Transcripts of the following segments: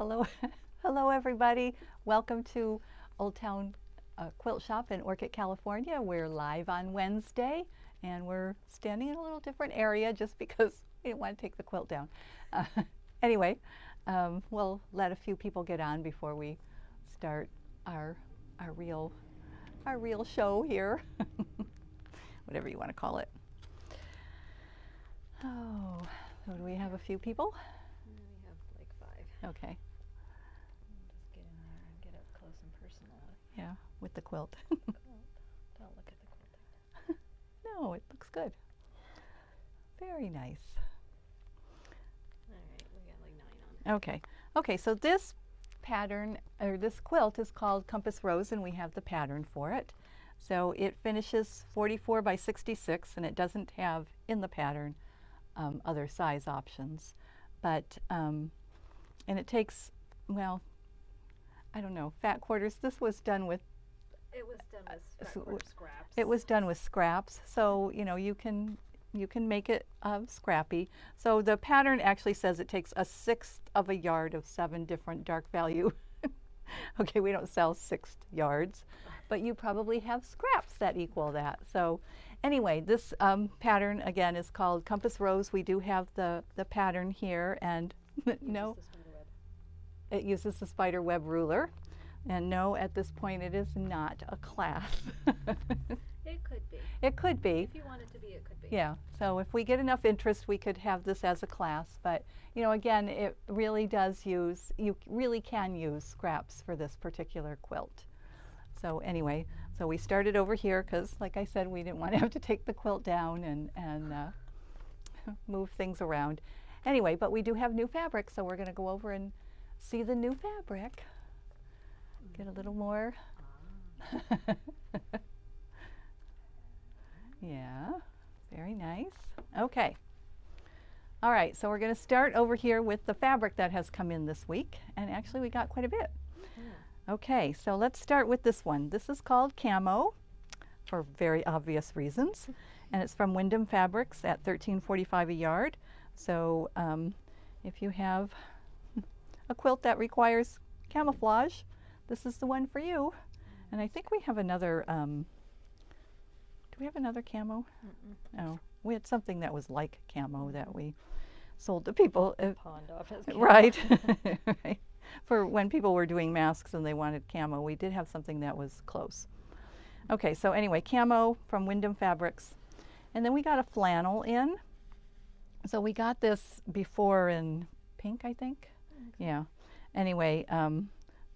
Hello, hello everybody. Welcome to Old Town Quilt Shop in Orchid, California. We're live on Wednesday and we're standing in a little different area just because we didn't want to take the quilt down. Uh, anyway, we'll let a few people get on before we start our real show here, whatever you want to call it. Oh, so do we have a few people? We have like 5. Okay. Just get in there and get up close and personal. Yeah, with the quilt. Don't look at the quilting. No, it looks good. Very nice. All right, we got like 9 on. Okay. Okay, so this pattern, or this quilt is called Compass Rose, and we have the pattern for it. So it finishes 44 by 66, and it doesn't have in the pattern other size options. But, and it takes, well, I don't know, fat quarters. This was done with It was done with scraps. It was done with scraps, so you know you can make it scrappy. So the pattern actually says it takes 1/6 of a yard of 7 different dark value. Okay, we don't sell 6 yards, but you probably have scraps that equal that. So anyway, this pattern again is called Compass Rose. We do have the pattern here, and no, it uses the spider web ruler. And no, at this point it is not a class. It could be. It could be. If you want it to be, it could be. Yeah, so if we get enough interest, we could have this as a class. But, you know, again, it really does use, you really can use scraps for this particular quilt. So anyway, so we started over here because, like I said, we didn't want to have to take the quilt down and move things around. Anyway, but we do have new fabric, so we're going to go over and see the new fabric. Get a little more. Yeah, very nice. Okay. All right, so we're going to start over here with the fabric that has come in this week. And actually, we got quite a bit. Okay, so let's start with this one. This is called Camo for very obvious reasons. And it's from Windham Fabrics at $13.45 a yard. So if you have a quilt that requires camouflage, this is the one for you. And I think we have another, do we have another camo? No, we had something that was like camo that we sold to people. Pawned off as camo. Right. Right. For when people were doing masks and they wanted camo, we did have something that was close. Okay, so anyway, camo from Windham Fabrics. And then we got a flannel in. So we got this before in pink, I think. Yeah. Anyway,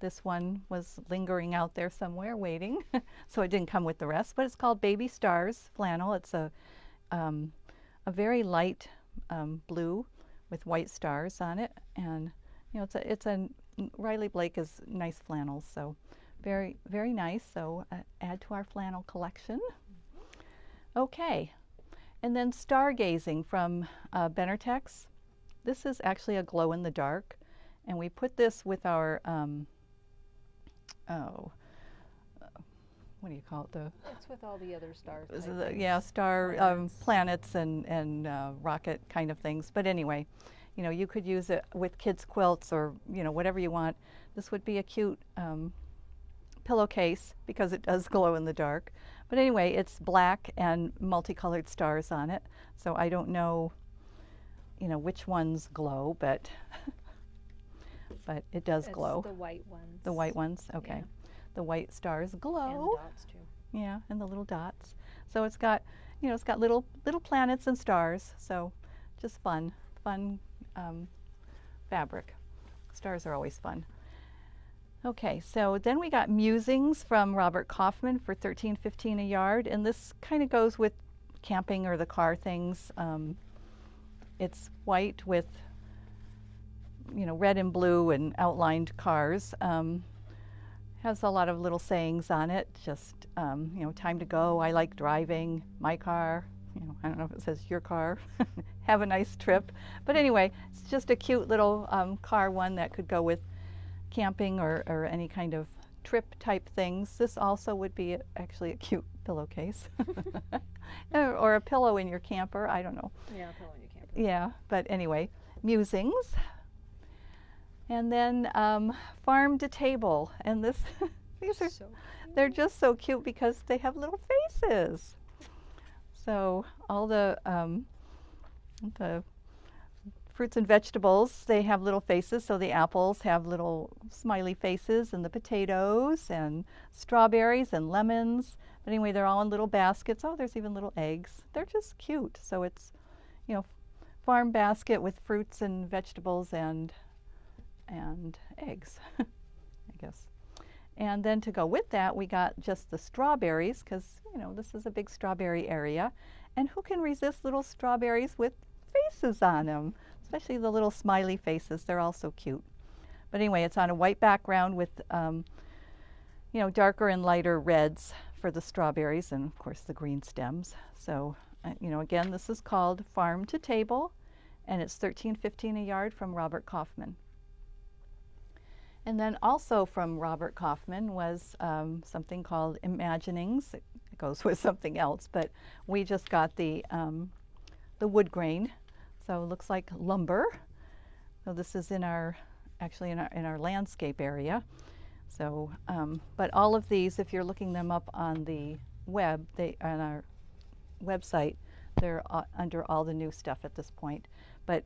this one was lingering out there somewhere waiting, so it didn't come with the rest, but it's called Baby Stars Flannel. It's a very light blue with white stars on it, and you know it's a Riley Blake is nice flannels, so very, very nice. So add to our flannel collection. Okay, and then Stargazing from Benartex. This is actually a glow in the dark, and we put this with our what do you call it? It's with all the other stars. Yeah, star planets and rocket kind of things. But anyway, you know, you could use it with kids' quilts or, you know, whatever you want. This would be a cute pillowcase because it does glow in the dark. But anyway, it's black and multicolored stars on it. So I don't know, you know, which ones glow, but it does glow. The white ones. The white ones, okay. Yeah. The white stars glow. And the dots too. Yeah, and the little dots. So it's got, you know, it's got little planets and stars. So just fun fabric. Stars are always fun. Okay, so then we got Musings from Robert Kaufman for $13.15 a yard, and this kind of goes with camping or the car things. It's white with, you know, red and blue and outlined cars. Has a lot of little sayings on it, just, you know, time to go, I like driving, my car, you know, I don't know if it says your car, have a nice trip. But anyway, it's just a cute little car one that could go with camping or any kind of trip type things. This also would be actually a cute pillowcase. Or a pillow in your camper, I don't know. Yeah, a pillow in your camper. Yeah, but anyway, Musings. And then farm to table, and this these are So they're just so cute because they have little faces. So all the fruits and vegetables, they have little faces. So the apples have little smiley faces, and the potatoes and strawberries and lemons. But anyway, they're all in little baskets. Oh, there's even little eggs. They're just cute. So it's, you know, farm basket with fruits and vegetables and eggs, I guess. And then to go with that, we got just the strawberries because, you know, this is a big strawberry area. And who can resist little strawberries with faces on them? Especially the little smiley faces. They're all so cute. But anyway, it's on a white background with, you know, darker and lighter reds for the strawberries and, of course, the green stems. So, you know, again, this is called Farm to Table, and it's $13.15 a yard from Robert Kaufman. And then also from Robert Kaufman was something called Imaginings. It goes with something else, but we just got the wood grain. So it looks like lumber. So this is actually in our landscape area. So, but all of these, if you're looking them up on the web, on our website, they're under all the new stuff at this point. But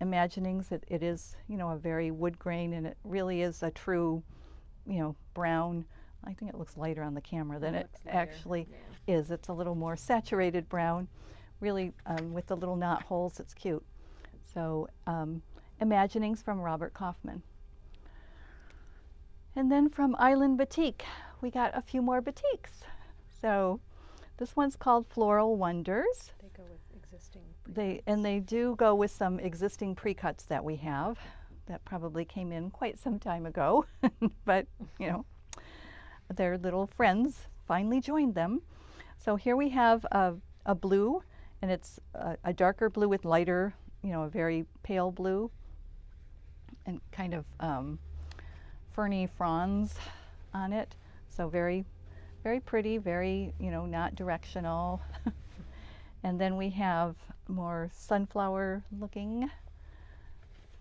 Imaginings, it is, you know, a very wood grain, and it really is a true, you know, brown. I think it looks lighter on the camera than it actually is. It's a little more saturated brown, really, with the little knot holes. It's cute. So Imaginings from Robert Kaufman. And then from Island Batik, we got a few more batiks. So this one's called Floral Wonders. they go with existing. They do go with some existing pre-cuts that we have that probably came in quite some time ago, but you know, their little friends finally joined them. So here we have a blue, and it's a darker blue with lighter, you know, a very pale blue, and kind of ferny fronds on it. So very, very pretty, very, you know, not directional. And then we have more sunflower looking,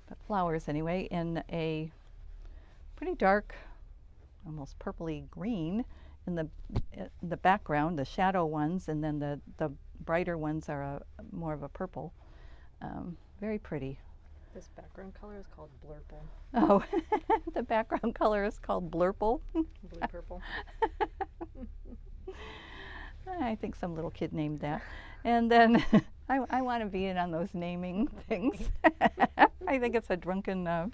but flowers anyway, in a pretty dark, almost purpley green in the background, the shadow ones, and then the brighter ones are more of a purple. Very pretty. This background color is called blurple. Oh, the background color is called blurple. Blue purple. I think some little kid named that. And then I want to be in on those naming things. I think it's a drunken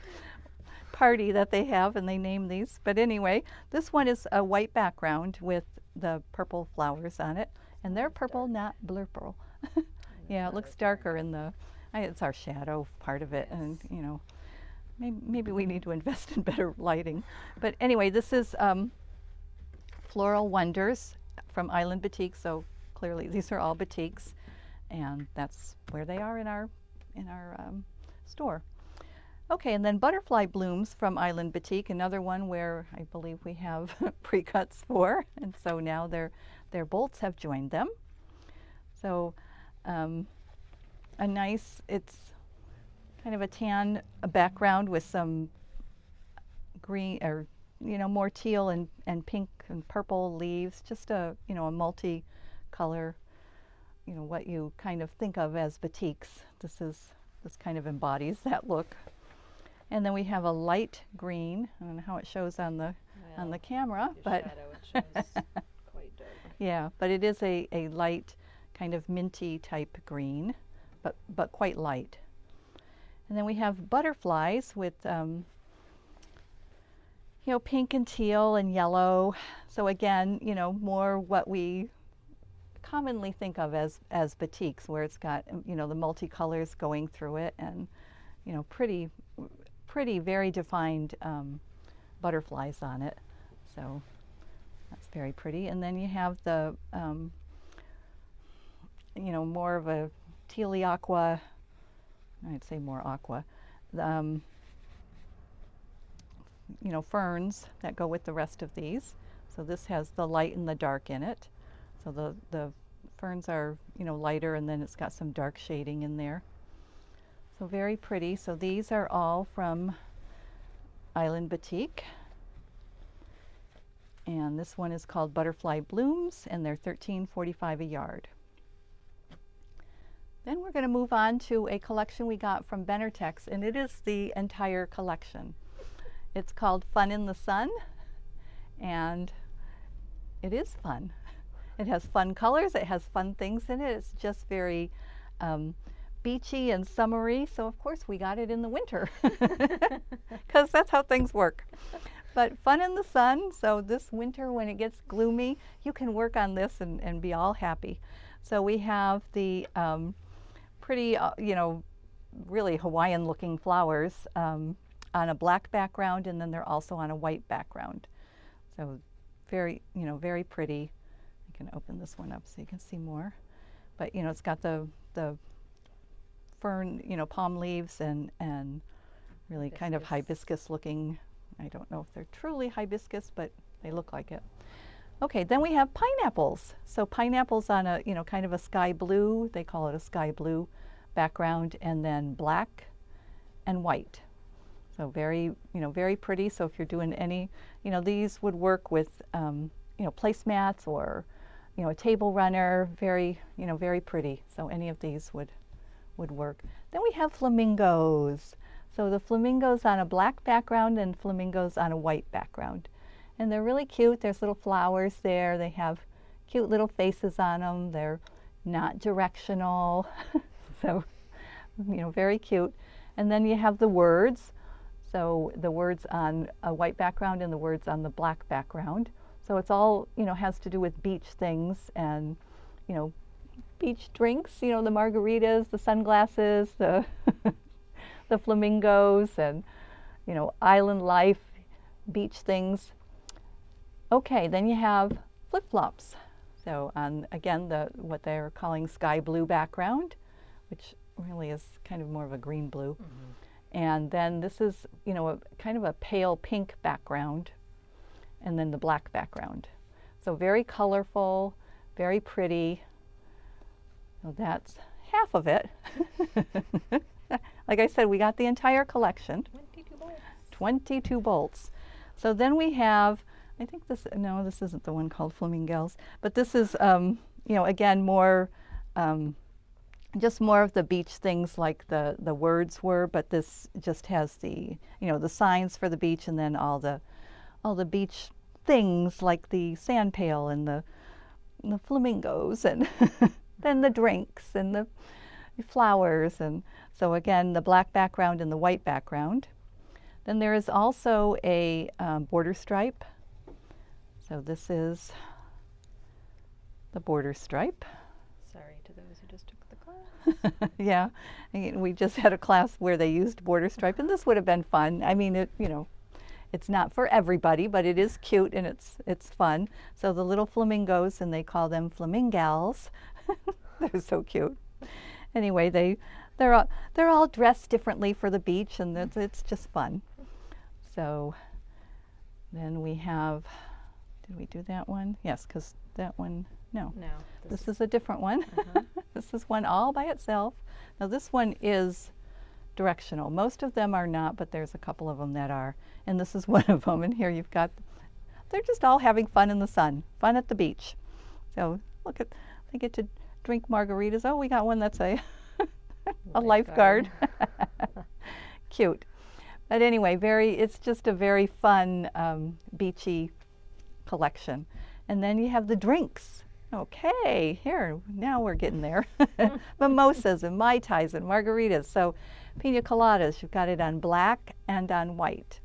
party that they have, and they name these. But anyway, this one is a white background with the purple flowers on it. And they're purple, not blurple. Yeah, it looks darker in it's our shadow part of it. And, you know, maybe we need to invest in better lighting. But anyway, this is Floral Wonders from Island Batik. So clearly these are all batiks, and that's where they are in our store. Okay, and then Butterfly Blooms from Island Batik, another one where I believe we have pre-cuts for, and so now their bolts have joined them. So a nice, it's kind of a tan background with some green, or you know, more teal and pink and purple leaves, just a, you know, a multi-color, you know, what you kind of think of as batiks. This kind of embodies that look. And then we have a light green. I don't know how it shows on the camera, but shadow, it shows quite dark. Yeah, but it is a light kind of minty type green, but quite light. And then we have butterflies with you know, pink and teal and yellow. So again, you know, more what we commonly think of as batiks, where it's got, you know, the multicolors going through it, and you know, pretty very defined butterflies on it. So that's very pretty. And then you have the you know, more of a tealy aqua, I'd say more aqua, you know, ferns that go with the rest of these. So this has the light and the dark in it. So the ferns are, you know, lighter, and then it's got some dark shading in there. So very pretty. So these are all from Island Batik. And this one is called Butterfly Blooms, and they're $13.45 a yard. Then we're going to move on to a collection we got from Benartex, and it is the entire collection. It's called Fun in the Sun, and it is fun. It has fun colors, it has fun things in it. It's just very beachy and summery, so of course we got it in the winter because that's how things work. But fun in the sun, so this winter when it gets gloomy, you can work on this and be all happy. So we have the pretty, you know, really Hawaiian looking flowers on a black background, and then they're also on a white background. So very, you know, very pretty. I can open this one up so you can see more. But, you know, it's got the fern, you know, palm leaves and really kind of hibiscus looking. I don't know if they're truly hibiscus, but they look like it. Okay, then we have pineapples. So pineapples on a, you know, kind of a sky blue, they call it a sky blue background, and then black and white. So very, you know, very pretty. So if you're doing any, you know, these would work with, you know, placemats or, you know, a table runner, very, you know, very pretty. So any of these would work. Then we have flamingos. So the flamingos on a black background and flamingos on a white background. And they're really cute. There's little flowers there. They have cute little faces on them. They're not directional. So, you know, very cute. And then you have the words. So the words on a white background and the words on the black background. So it's all, you know, has to do with beach things and, you know, beach drinks, you know, the margaritas, the sunglasses, the the flamingos, and, you know, island life, beach things. Okay, then you have flip-flops. So on, again, what they're calling sky blue background, which really is kind of more of a green blue. Mm-hmm. And then this is, you know, a kind of a pale pink background, and then the black background. So very colorful, very pretty. So that's half of it. Like I said, we got the entire collection. 22 bolts. 22 bolts. So then we have, I think this, no, this isn't the one called Flamingos, but this is, you know, again, more, just more of the beach things like the words were, but this just has the, you know, the signs for the beach, and then all the beach things like the sand pail and the flamingos, and then the drinks and the flowers. And so again, the black background and the white background. Then there is also a border stripe. So this is the border stripe. Sorry to those who just took the class. Yeah, we just had a class where they used border stripe, and this would have been fun. I mean, it, you know, it's not for everybody, but it is cute and it's fun. So the little flamingos, and they call them flamingals. They're so cute. Anyway, they're all dressed differently for the beach, and it's just fun. So then we have, did we do that one? Yes, because that one, no. No. This is a different one. This is one all by itself. Now this one is directional. Most of them are not, but there's a couple of them that are. And this is one of them. And here you've got, they're just all having fun in the sun, fun at the beach. So look at, they get to drink margaritas. Oh, we got one that's a lifeguard. Cute. But anyway, it's just a very fun, beachy collection. And then you have the drinks. Okay, here, now we're getting there. Mimosas and Mai Tais and margaritas. So pina coladas, you've got it on black and on white.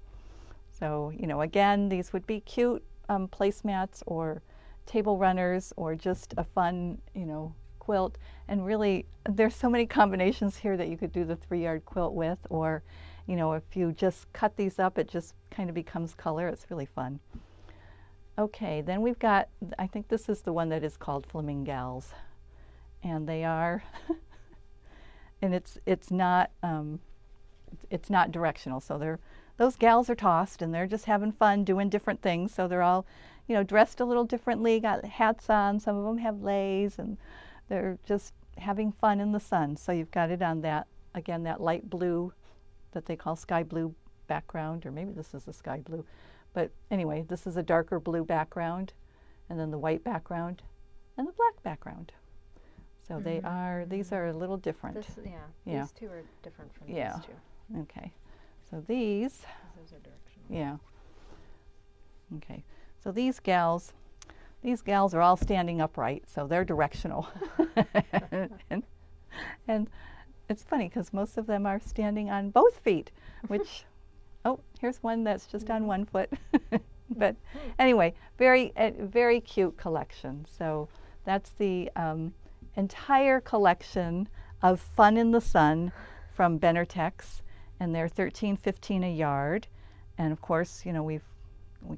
So, you know, again, these would be cute placemats or table runners, or just a fun, you know, quilt. And really, there's so many combinations here that you could do the 3-yard quilt with, or, you know, if you just cut these up, it just kind of becomes color. It's really fun. Okay, then we've got, I think this is the one that is called Flamingals, and they are, and it's not directional. So those gals are tossed, and they're just having fun doing different things. So they're all, you know, dressed a little differently, got hats on. Some of them have leis, and they're just having fun in the sun. So you've got it on that, again, that light blue that they call sky blue background, or maybe this is a sky blue. But anyway, this is a darker blue background, and then the white background, and the black background. So they are, these are a little different. This, yeah, Yeah. these two are different from Yeah. these two. Okay. So these, 'Cause those are directional. yeah. Okay. So these gals are all standing upright, so they're directional. and it's funny because most of them are standing on both feet, which, oh, here's one that's just on one foot. But anyway, very cute collection. So that's the entire collection of Fun in the Sun from Benertex, and they're $13.15 a yard. And of course, you know, we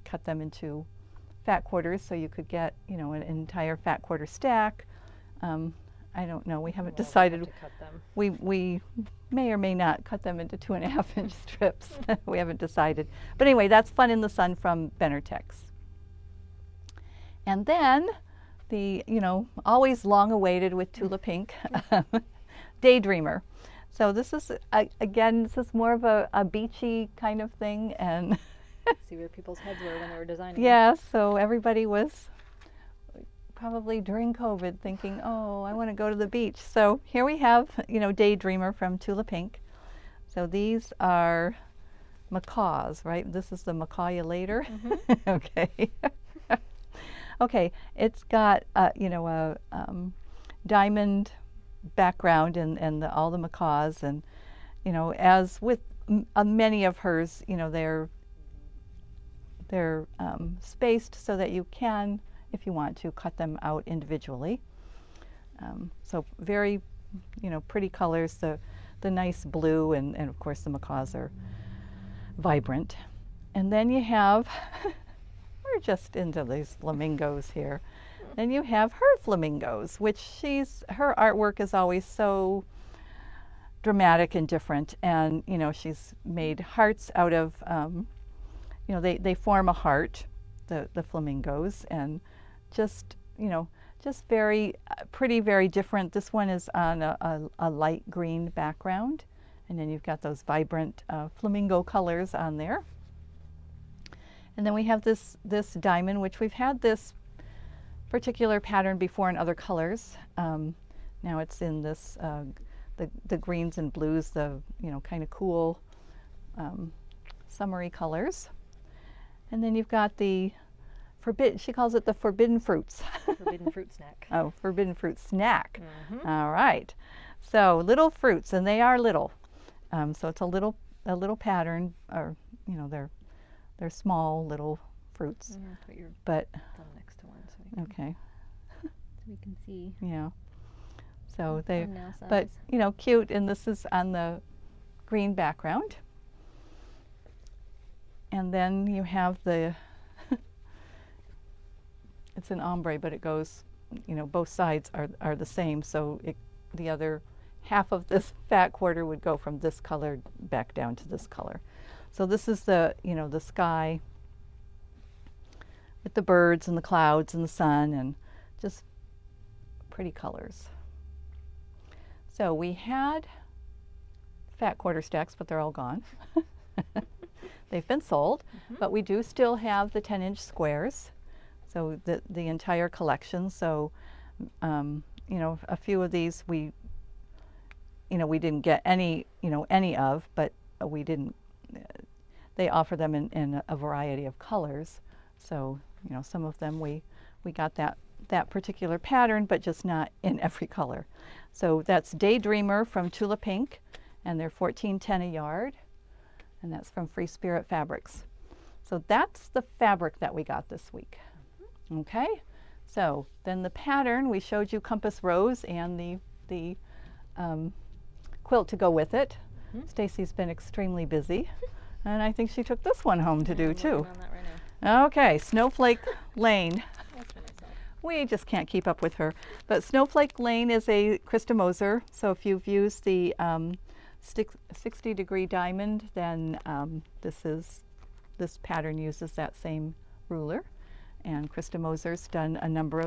cut them into fat quarters, so you could get, you know, an entire fat quarter stack. I don't know. We haven't decided. We'll have to cut them. We may or may not cut them into 2.5-inch strips. We haven't decided. But anyway, that's Fun in the Sun from Benertex. And then the, you know, always long awaited with Tula Pink, Daydreamer. So this is, again, this is more of a beachy kind of thing. And See where people's heads were when they were designing. yeah, so everybody was probably during COVID thinking, oh, I want to go to the beach. So here we have, you know, Daydreamer from Tula Pink. So these are macaws, right? This is the macaw you later. Okay. Okay, it's got, you know, a diamond background and all the macaws, and, you know, as with many of hers, you know, they're spaced so that you can, if you want to, cut them out individually. So very, you know, pretty colors, the nice blue, and of course the macaws are vibrant. And then you have, we're just into these flamingos here. Then you have her flamingos, which her artwork is always so dramatic and different. And, you know, she's made hearts out of, you know, they form a heart, the flamingos, and just, you know, just very pretty, very different. This one is on a light green background, and then you've got those vibrant flamingo colors on there. And then we have this diamond, which we've had this particular pattern before in other colors. Now it's in this the greens and blues, the, you know, kind of cool summery colors. And then you've got the she calls it the forbidden fruits. Forbidden fruit snack. Oh, forbidden fruit snack. All right. So little fruits, and they are little. So it's a little pattern, or, you know, they're small little fruits. Put your but thumb next to one so okay. so we can see. Yeah. So they, nail size. but, you know, cute, and this is on the green background. And then you have the it's an ombre, but it goes, you know, both sides are the same, so the other half of this fat quarter would go from this color back down to this color. So this is the, you know, the sky with the birds and the clouds and the sun, and just pretty colors. So we had fat quarter stacks, but they're all gone. They've been sold, but we do still have the 10-inch squares. So the entire collection. So, you know, a few of these we didn't get any of, but we didn't. They offer them in a variety of colors. So, you know, some of them we got that particular pattern, but just not in every color. So that's Daydreamer from Tula Pink, and they're $14.10 a yard, and that's from Free Spirit Fabrics. So that's the fabric that we got this week. Okay, so then the pattern, we showed you Compass Rose and the quilt to go with it. Stacy's been extremely busy, and I think she took this one home to do too. On that right now. Okay, Snowflake Lane. That's for myself. We just can't keep up with her. But Snowflake Lane is a Krista Moser, so if you've used the 60-degree diamond, then this pattern uses that same ruler. And Krista Moser's done a number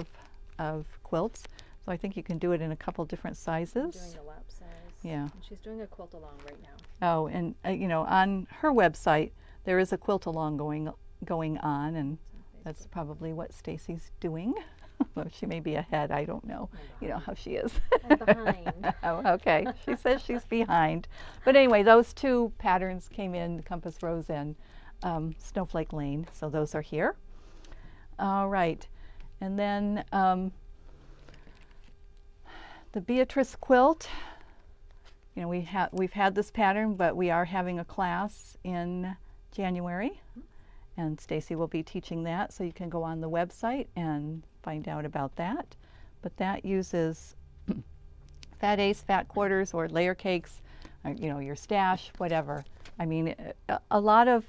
of quilts, so I think you can do it in a couple different sizes. Doing the lap size. Yeah. And she's doing a quilt along right now. Oh, and you know, on her website there is a quilt along going on, and that's probably what Stacy's doing. Well, she may be ahead. I don't know. You know how she is. I'm behind. Oh, okay. She says she's behind. But anyway, those two patterns came in, Compass Rose and Snowflake Lane. So those are here. All right. And then the Beatrice quilt. You know, we've had this pattern, but we are having a class in January. And Stacy will be teaching that, so you can go on the website and find out about that. But that uses fat ace, fat quarters, or layer cakes, or, you know, your stash, whatever. I mean, a lot of,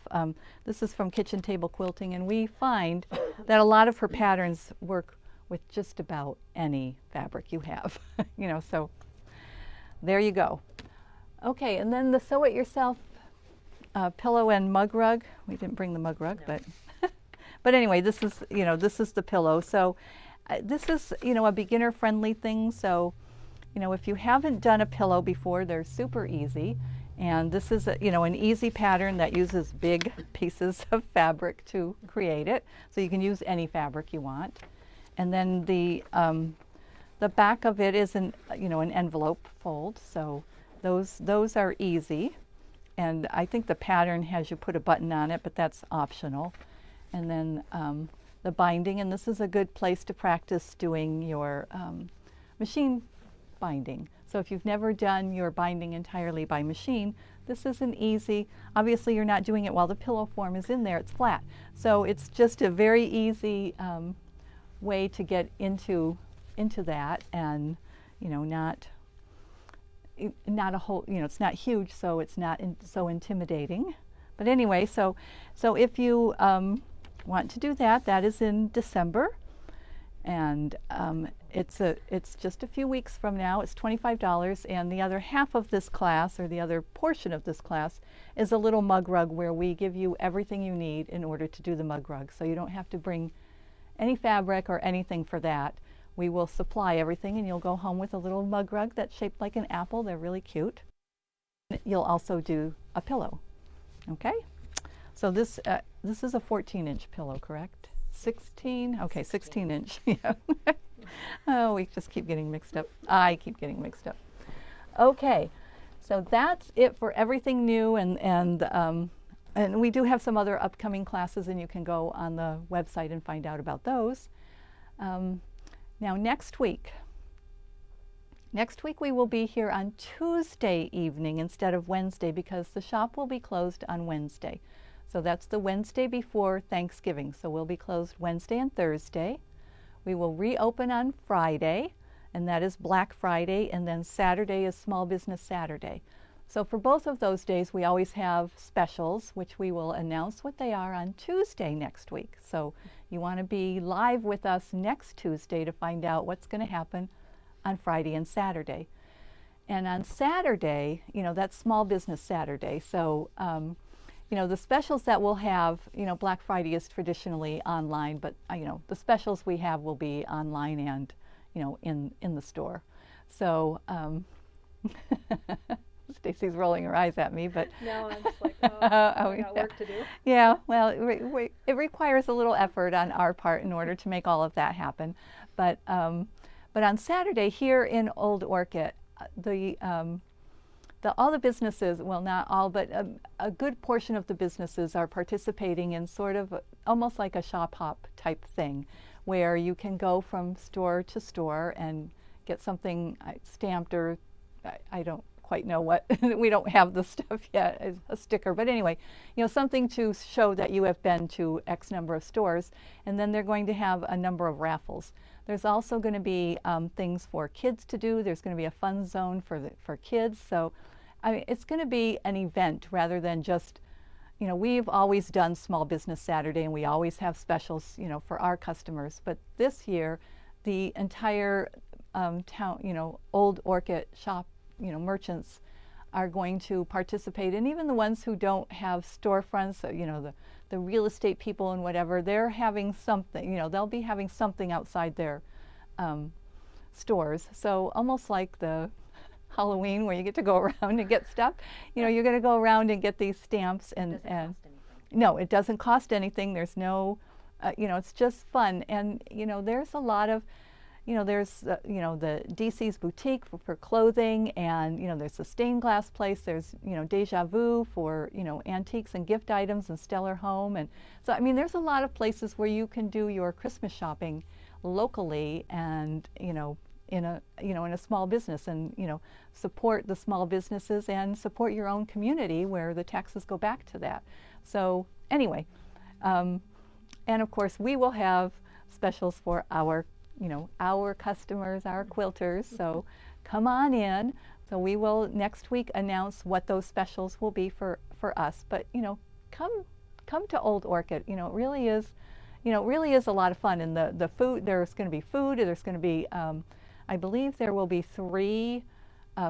this is from Kitchen Table Quilting, and we find that a lot of her patterns work with just about any fabric you have. You know, so there you go. Okay, and then the Sew It Yourself pillow and mug rug. We didn't bring the mug rug, No. but anyway, this is, you know, this is the pillow. So this is, you know, a beginner friendly thing. So, you know, if you haven't done a pillow before, they're super easy. And this is, you know, an easy pattern that uses big pieces of fabric to create it. So you can use any fabric you want. And then the back of it is an, you know, an envelope fold. So those are easy. And I think the pattern has you put a button on it, but that's optional. And then the binding, and this is a good place to practice doing your machine binding. So if you've never done your binding entirely by machine, this is an easy, obviously you're not doing it while the pillow form is in there, it's flat. So it's just a very easy way to get into that, and, you know, not a whole, you know, it's not huge, so it's not so intimidating. But anyway, so if you want to do that, that is in December, and it's just a few weeks from now. It's $25, and the other half of this class, or the other portion of this class, is a little mug rug where we give you everything you need in order to do the mug rug. So you don't have to bring any fabric or anything for that. We will supply everything, and you'll go home with a little mug rug that's shaped like an apple. They're really cute. You'll also do a pillow. Okay? So this is a 14-inch pillow, correct? 16? Okay, 16-inch. Yeah. Oh, we just keep getting mixed up. I keep getting mixed up. Okay, so that's it for everything new, and we do have some other upcoming classes, and you can go on the website and find out about those. Now next week we will be here on Tuesday evening instead of Wednesday, because the shop will be closed on Wednesday. So that's the Wednesday before Thanksgiving. So we'll be closed Wednesday and Thursday. We will reopen on Friday, and that is Black Friday, and then Saturday is Small Business Saturday. So for both of those days, we always have specials, which we will announce what they are on Tuesday next week. So you want to be live with us next Tuesday to find out what's going to happen on Friday and Saturday. And on Saturday, you know, that's Small Business Saturday. So, you know, the specials that we'll have, you know, Black Friday is traditionally online, but, you know, the specials we have will be online and, you know, in the store. So, Stacy's rolling her eyes at me, but No, I'm just like, I got yeah. work to do. Yeah, well, it requires a little effort on our part in order to make all of that happen. But on Saturday here in Old Orchid, all the businesses, well, not all, but a good portion of the businesses are participating in sort of almost like a shop hop type thing, where you can go from store to store and get something stamped, or I don't quite know what. We don't have the stuff yet, a sticker, but anyway, you know, something to show that you have been to X number of stores. And then they're going to have a number of raffles. There's also going to be things for kids to do. There's going to be a fun zone for kids. So I mean, it's going to be an event rather than just, you know, we've always done Small Business Saturday, and we always have specials, you know, for our customers. But this year, the entire town, you know, Old Orchid shop, you know, merchants are going to participate, and even the ones who don't have storefronts, so, you know, the real estate people and whatever, they're having something, you know, they'll be having something outside their stores. So almost like the Halloween where you get to go around and get stuff. You know, you're going to go around and get these stamps It and doesn't cost anything. no, it doesn't cost anything. There's no, you know, it's just fun. And, you know, there's a lot of, you know, there's, you know, the DC's boutique for clothing, and, you know, there's the stained glass place. There's, you know, Deja Vu for, you know, antiques and gift items, and Stellar Home. And so, I mean, there's a lot of places where you can do your Christmas shopping locally and, you know, in a small business, and, you know, support the small businesses and support your own community where the taxes go back to that. So anyway, and of course we will have specials for our, you know, our customers, our quilters. So come on in. So we will next week announce what those specials will be for us. But, you know, come to Old Orchid. You know, it really is, you know, it really is a lot of fun. And the food, there's going to be food. There's going to be, I believe there will be 3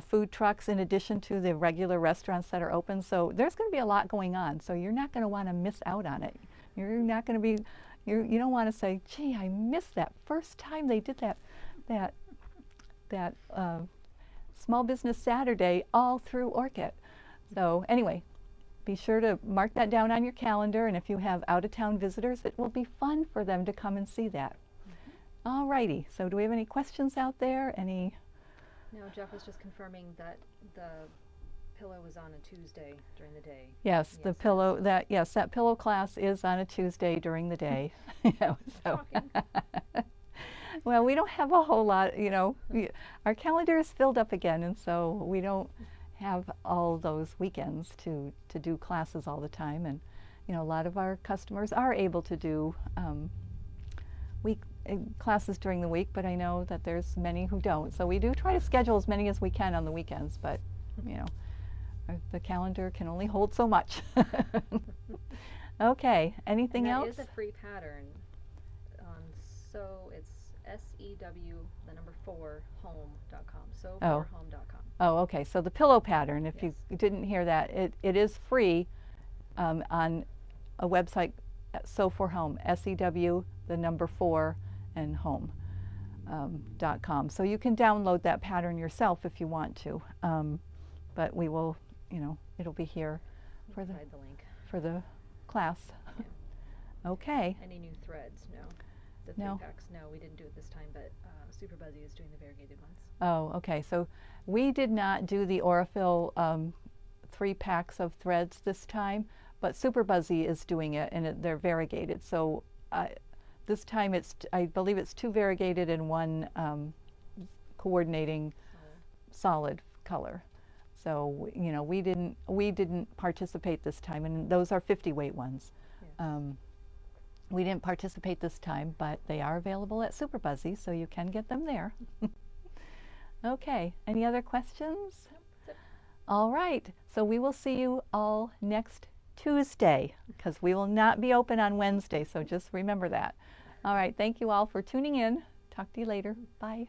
food trucks in addition to the regular restaurants that are open. So there's going to be a lot going on. So you're not going to want to miss out on it. You're not going to be, you don't want to say, gee, I missed that first time they did that Small Business Saturday all through Orchid. So anyway, be sure to mark that down on your calendar. And if you have out-of-town visitors, it will be fun for them to come and see that. All righty. So do we have any questions out there? Any? No, Jeff was just confirming that the pillow was on a Tuesday during the day. Yes, the pillow, that pillow class is on a Tuesday during the day. You know, so. Well, we don't have a whole lot, you know, our calendar is filled up again, and so we don't have all those weekends to do classes all the time. And, you know, a lot of our customers are able to do classes during the week, but I know that there's many who don't. So we do try to schedule as many as we can on the weekends, but, you know, the calendar can only hold so much. Okay, anything else? That is a free pattern. So it's SEW4home.com. So4home.com. Oh, okay. So the pillow pattern, if Yes. you didn't hear that, it is free on a website, So4Home, SEW, the number 4, and home.com. So you can download that pattern yourself if you want to. But we will, you know, it'll be here for the link for the class. Yeah. Okay. Any new threads? No. The 3 packs? No, we didn't do it this time, but Super Buzzy is doing the variegated ones. Oh, okay. So we did not do the Aurifil 3 packs of threads this time, but Super Buzzy is doing it, and they're variegated. So this time I believe it's 2 variegated and 1 coordinating solid color. So, you know, we didn't participate this time, and those are 50 weight ones. Yes. We didn't participate this time, but they are available at Super Buzzy, so you can get them there. Okay, any other questions? Nope. All right, so we will see you all next Tuesday, because we will not be open on Wednesday, so just remember that. All right, thank you all for tuning in. Talk to you later. Bye.